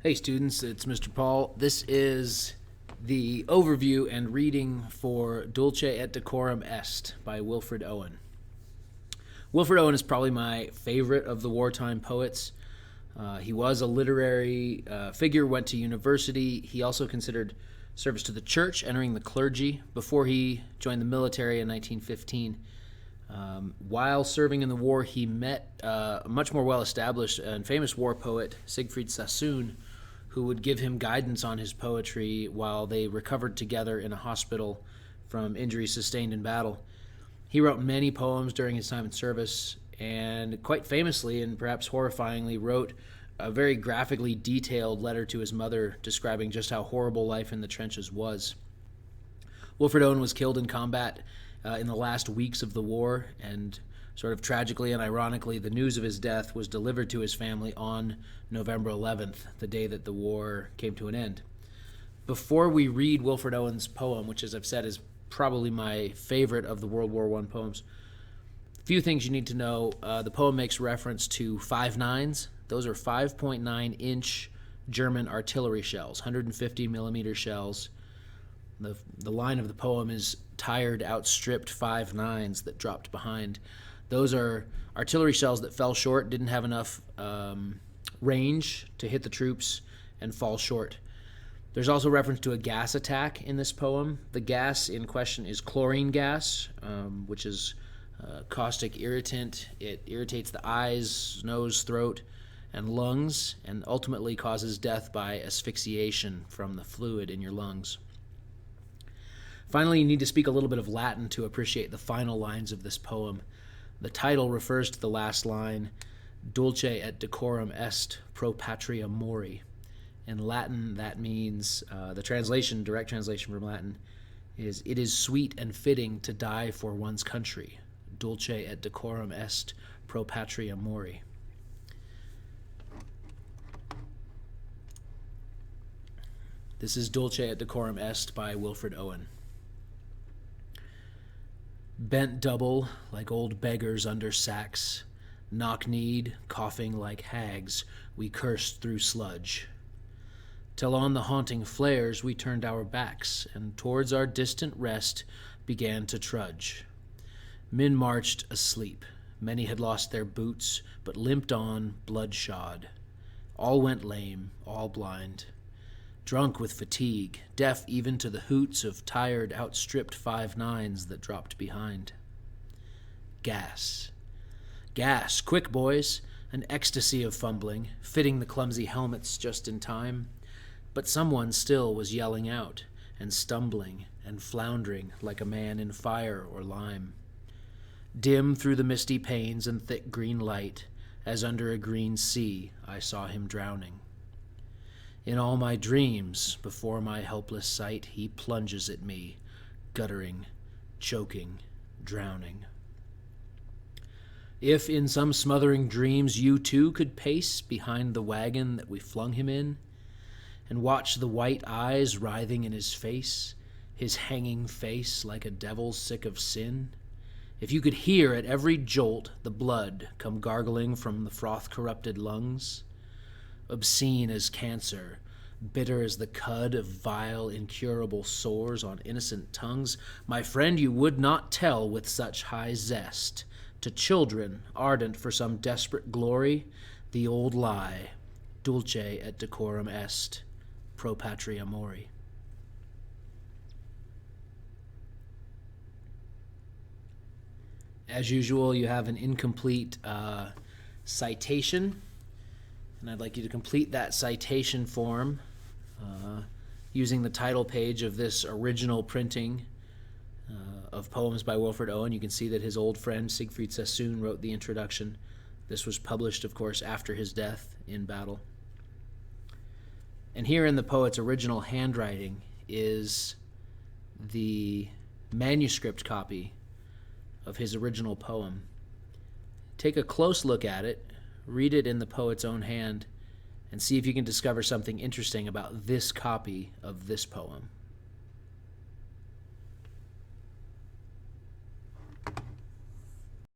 Hey students, it's Mr. Paul. This is the overview and reading for Dulce et Decorum Est by Wilfred Owen. Wilfred Owen is probably my favorite of the wartime poets. He was a literary figure, went to university. He also considered service to the church, entering the clergy before he joined the military in 1915. While serving in the war, he met a much more well-established and famous war poet, Siegfried Sassoon, who would give him guidance on his poetry while they recovered together in a hospital from injuries sustained in battle. He wrote many poems during his time in service, and quite famously and perhaps horrifyingly wrote a very graphically detailed letter to his mother describing just how horrible life in the trenches was. Wilfred Owen was killed in combat in the last weeks of the war, and sort of tragically and ironically, the news of his death was delivered to his family on November 11th, the day that the war came to an end. Before we read Wilfred Owen's poem, which, as I've said, is probably my favorite of the World War I poems, a few things you need to know. The poem makes reference to 5.9s. Those are 5.9-inch German artillery shells, 150 millimeter shells. The line of the poem is tired, outstripped 5.9s that dropped behind. Those are artillery shells that fell short, didn't have enough range to hit the troops and fall short. There's also reference to a gas attack in this poem. The gas in question is chlorine gas, which is a caustic irritant. It irritates the eyes, nose, throat, and lungs, and ultimately causes death by asphyxiation from the fluid in your lungs. Finally, you need to speak a little bit of Latin to appreciate the final lines of this poem. The title refers to the last line, Dulce et decorum est pro patria mori. In Latin, that means, the translation, direct translation from Latin, is, it is sweet and fitting to die for one's country. Dulce et decorum est pro patria mori. This is Dulce et decorum est by Wilfred Owen. Bent double like old beggars under sacks, knock-kneed, coughing like hags, we cursed through sludge. Till on the haunting flares we turned our backs, and towards our distant rest began to trudge. Men marched asleep. Many had lost their boots, but limped on, bloodshod. All went lame, all blind. Drunk with fatigue, deaf even to the hoots of tired, outstripped 5.9s that dropped behind. Gas. Gas, quick boys, an ecstasy of fumbling, fitting the clumsy helmets just in time. But someone still was yelling out, and stumbling, and floundering like a man in fire or lime. Dim through the misty panes and thick green light, as under a green sea, I saw him drowning. In all my dreams, before my helpless sight, he plunges at me, guttering, choking, drowning. If in some smothering dreams you too could pace behind the wagon that we flung him in, and watch the white eyes writhing in his face, his hanging face like a devil sick of sin, if you could hear at every jolt the blood come gargling from the froth-corrupted lungs, obscene as cancer, bitter as the cud of vile, incurable sores on innocent tongues, my friend, you would not tell with such high zest to children ardent for some desperate glory the old lie, dulce et decorum est, pro patria mori. As usual, you have an incomplete citation, and I'd like you to complete that citation form using the title page of this original printing of poems by Wilfred Owen. You can see that his old friend Siegfried Sassoon wrote the introduction. This was published, of course, after his death in battle. And here in the poet's original handwriting is the manuscript copy of his original poem. Take a close look at it, read it in the poet's own hand, and see if you can discover something interesting about this copy of this poem.